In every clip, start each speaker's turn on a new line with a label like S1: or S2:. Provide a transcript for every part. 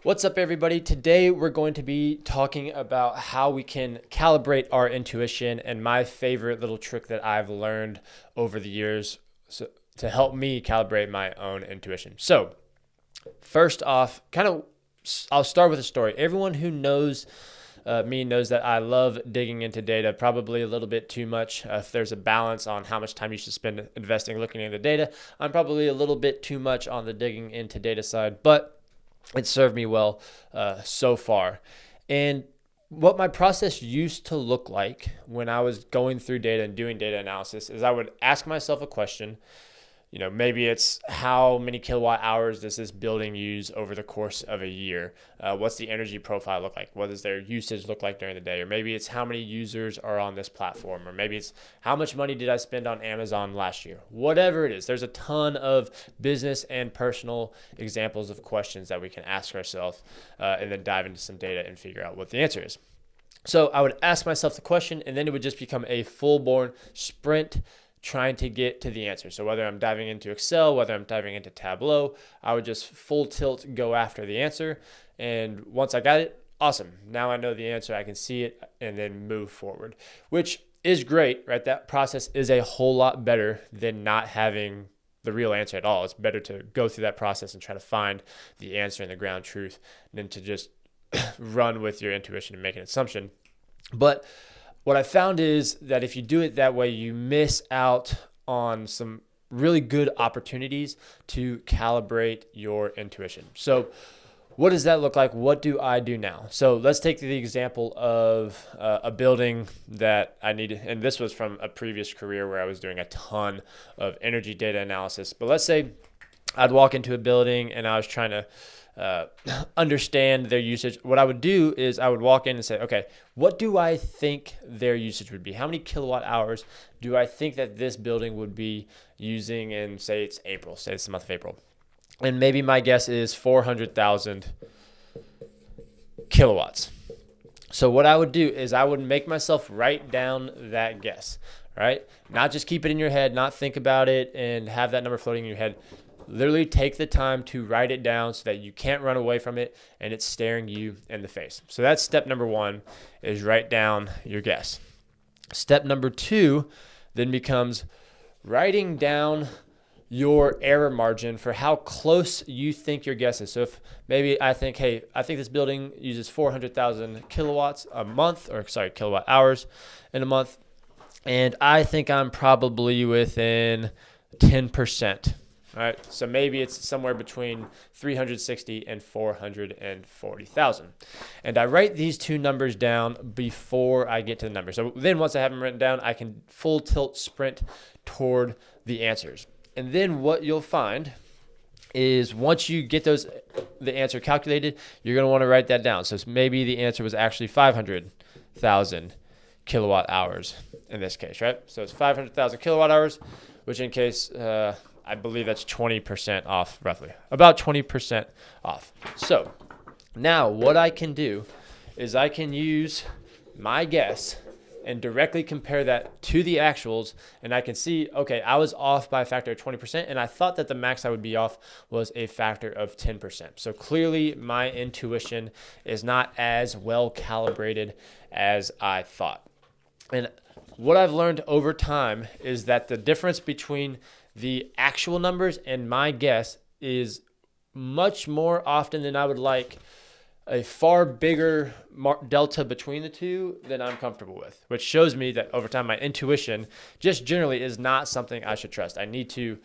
S1: What's up, everybody? Today we're going to be talking about how we can calibrate our intuition and my favorite little trick that I've learned over the years to help me calibrate my own intuition. So first off, I'll start with a story. Everyone who knows me knows that I love digging into data, probably a little bit too much. If there's a balance on how much time you should spend investing looking into data, I'm probably a little bit too much on the digging into data side, but it served me well so far. And what my process used to look like when I was going through data and doing data analysis is I would ask myself a question. Maybe it's how many kilowatt hours does this building use over the course of a year? What's the energy profile look like? What does their usage look like during the day? Or maybe it's how many users are on this platform? Or maybe it's how much money did I spend on Amazon last year? Whatever it is, there's a ton of business and personal examples of questions that we can ask ourselves and then dive into some data and figure out what the answer is. So I would ask myself the question, and then it would just become a full-born sprint trying to get to the answer. So whether I'm diving into Excel, whether I'm diving into Tableau, I would just full tilt go after the answer. And once I got it, awesome. Now I know the answer, I can see it and then move forward, which is great, right? That process is a whole lot better than not having the real answer at all. It's better to go through that process and try to find the answer and the ground truth than to just run with your intuition and make an assumption. But what I found is that if you do it that way, you miss out on some really good opportunities to calibrate your intuition. So what does that look like? What do I do now? So let's take the example of a building that I needed. And this was from a previous career where I was doing a ton of energy data analysis. But let's say I'd walk into a building and I was trying to understand their usage. What I would do is I would walk in and say, okay, what do I think their usage would be? How many kilowatt hours do I think that this building would be using in, say it's the month of April. And maybe my guess is 400,000 kilowatts. So what I would do is I would make myself write down that guess, right? Not just keep it in your head, not think about it and have that number floating in your head. Literally take the time to write it down so that you can't run away from it and it's staring you in the face. So that's step number one, is write down your guess. Step number two then becomes writing down your error margin for how close you think your guess is. So if maybe I think this building uses 400,000 kilowatt hours in a month, and I think I'm probably within 10%. All right, so maybe it's somewhere between 360 and 440,000. And I write these two numbers down before I get to the number. So then once I have them written down, I can full tilt sprint toward the answers. And then what you'll find is once you get the answer calculated, you're going to want to write that down. So maybe the answer was actually 500,000 kilowatt hours in this case, right? So it's 500,000 kilowatt hours, which in case I believe that's 20% off, roughly. About 20% off. So now what I can do is I can use my guess and directly compare that to the actuals, and I can see, okay, I was off by a factor of 20%, and I thought that the max I would be off was a factor of 10%. So clearly my intuition is not as well calibrated as I thought. And what I've learned over time is that the difference between the actual numbers and my guess is much more often than I would like, a far bigger delta between the two than I'm comfortable with, which shows me that over time my intuition just generally is not something I should trust. I need to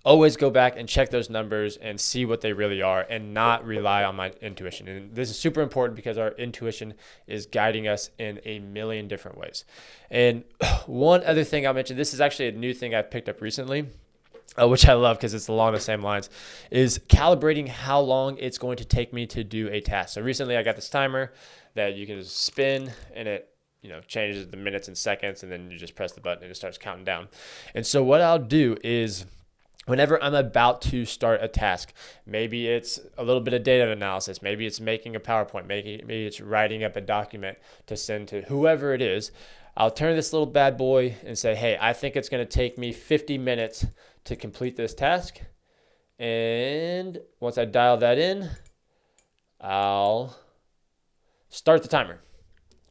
S1: always go back and check those numbers and see what they really are and not rely on my intuition. And this is super important because our intuition is guiding us in a million different ways. And one other thing I'll mention, this is actually a new thing I picked up recently, which I love because it's along the same lines, is calibrating how long it's going to take me to do a task. So recently I got this timer that you can just spin and it changes the minutes and seconds, and then you just press the button and it starts counting down. And so what I'll do is whenever I'm about to start a task, maybe it's a little bit of data analysis, maybe it's making a PowerPoint, maybe it's writing up a document to send to whoever it is, I'll turn this little bad boy and say, hey, I think it's going to take me 50 minutes to complete this task. And once I dial that in, I'll start the timer,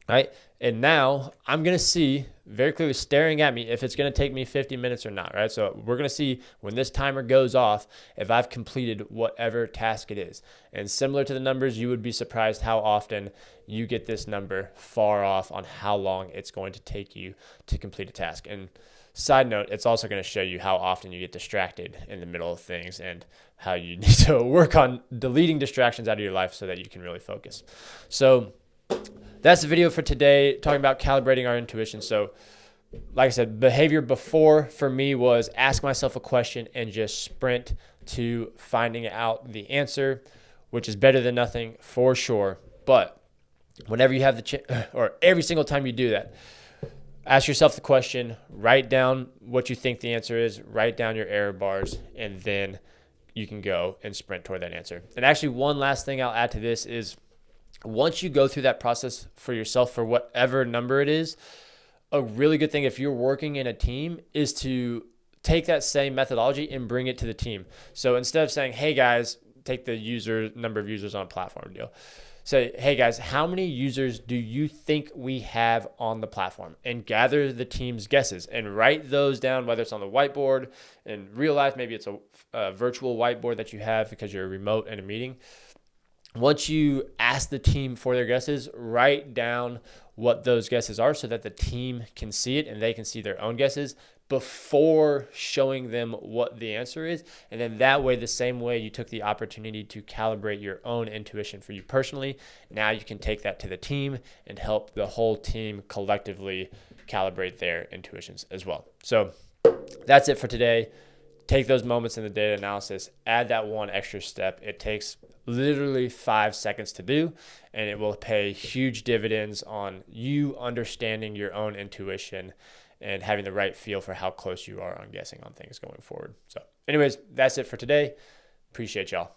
S1: right? And now I'm going to see very clearly staring at me if it's going to take me 50 minutes or not, right? So we're going to see when this timer goes off if I've completed whatever task it is. And similar to the numbers, you would be surprised how often you get this number far off on how long it's going to take you to complete a task. And side note, it's also going to show you how often you get distracted in the middle of things and how you need to work on deleting distractions out of your life so that you can really focus. So that's the video for today, talking about calibrating our intuition. So like I said, behavior before for me was ask myself a question and just sprint to finding out the answer, which is better than nothing for sure. But whenever you have or every single time you do that, ask yourself the question, write down what you think the answer is, write down your error bars, and then you can go and sprint toward that answer. And actually, one last thing I'll add to this is once you go through that process for yourself for whatever number it is, a really good thing if you're working in a team is to take that same methodology and bring it to the team. So instead of saying, hey guys, take the number of users on a platform deal. Say, hey guys, how many users do you think we have on the platform? And gather the team's guesses and write those down, whether it's on the whiteboard in real life, maybe it's a virtual whiteboard that you have because you're remote in a meeting. Once you ask the team for their guesses, write down what those guesses are so that the team can see it and they can see their own guesses before showing them what the answer is. And then that way, the same way you took the opportunity to calibrate your own intuition for you personally, now you can take that to the team and help the whole team collectively calibrate their intuitions as well. So that's it for today. Take those moments in the data analysis, add that one extra step. It takes literally 5 seconds to do, and it will pay huge dividends on you understanding your own intuition and having the right feel for how close you are on guessing on things going forward. So anyways, that's it for today. Appreciate y'all.